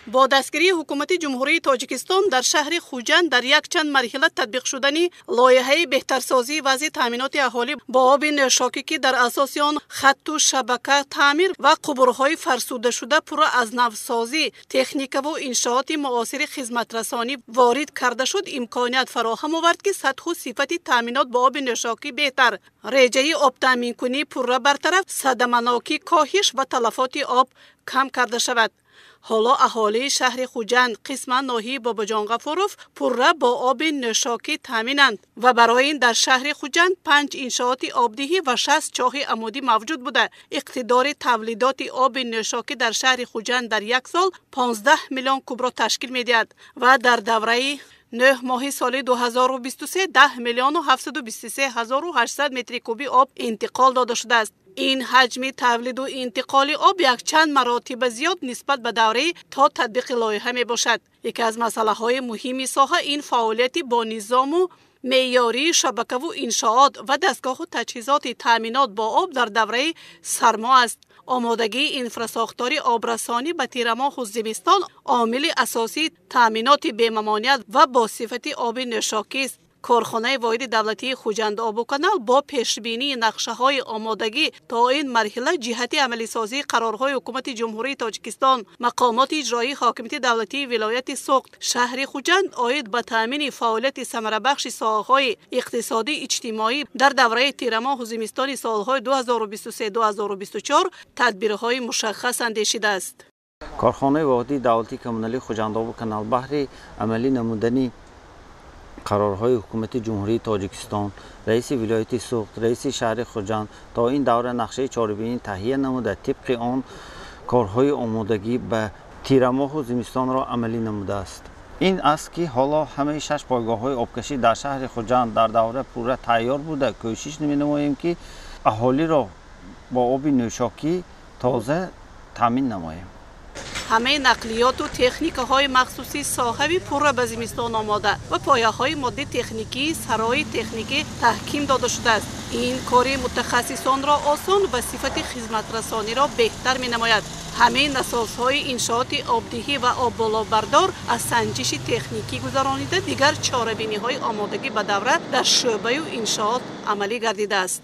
با دستگیری حکومت جمهوری تاجیکستان در شهر خوجند در یک چند مرحله تطبیق شدنی لایحه بهترسازی وضع تامینات اهالی با آب نوشاکی که در اساس آن خط و شبکه تعمیر و قبورهای فرسوده شده پر از نوسازی تکنیک و انشاءات معاصر خدمت رسانی وارد کرده شد امکانیت فراهم آورد که سطح و صفت تامینات با آب نوشاکی بهتر، رژه آب تامین کنی پر برطرف، صدمه‌ناکی کاهش و تلفات آب کم کرده شود. حالا اهالی شهر خوجند قسم ناحیه باباجان غفوروف پره با آب نوشاکی تامینند و برای این در شهر خوجند 5 انشاءات آبدهی و 60 چاه عمودی موجود بوده. اقتدار تولیدات آب نوشاکی در شهر خوجند در یک سال 15 میلیون کوب را تشکیل می‌دهد و در دوره 9 ماه سال 2023 10 میلیون و 723 هزار و 800 متر کوبی آب انتقال داده شده است. این حجم تولید و انتقال آب یک چند مراتب زیاد نسبت به دوره تا تطبیق لایحه می باشد. یکی از مسئله های مهم ساحه این فعالیت با نظام و معیاری شبکه و انشاءات و دستگاه و تجهیزات تامینات با آب در دوره سرما است. آمادگی انفراساختار آبرسانی به تیر ماه و زمستان عامل اساسی تامینات بی‌ممانعت و با صفت آب نوشاکی است. کارخانه واحد دولتی خوجند آب و کانال با پیشبینی نقشه‌های آمادگی تا این مرحله جهت عملی سازی قرارهای حکومت جمهوری تاجیکستان، مقامات اجرایی حاکمیت دولتی ولایت سوخت شهر خوجند عاید به تامین فعالیت ثمره بخش ساحه‌های اقتصادی اجتماعی در دوره تیر ماه و زمستان سال‌های 2023-2024 تدبیرهای مشخص اندیشیده است. کارخانه واحد دولتی کمونالی خوجند آب و کانال بهر عملی نمودنی قرارهای حکومت جمهوری تاجیکستان، رئیس ولایت سوخت، رئیس شهر خوجند تا این دوره نقشه چاربینی تهیه نموده طبق آن کارهای آمادگی به تیر ماه و زمستان را عملی نموده است. این است که حالا همه 6 پایگاه‌های آبکشی در شهر خوجند در دوره پوره تیار بوده. کوشش نمی‌نماییم که اهالی را با آب نوشاکی تازه تامین نماییم. همه نقلیات و تکنیک های مخصوصی صاحبی پر به زمستان آماده و پایه های ماده تکنیکی سرای تکنیکی تحکیم داده شده است. این کاری متخصصان را آسان و صفت خدمت رسانی را بهتر می نماید. همه نساز های انشاءات آبدهی و آب بالا بردار از سنجش تکنیکی گذرانیده دیگر چاره‌بینی های آمادگی به دوره در شعبه و انشاءات عملی گردیده است.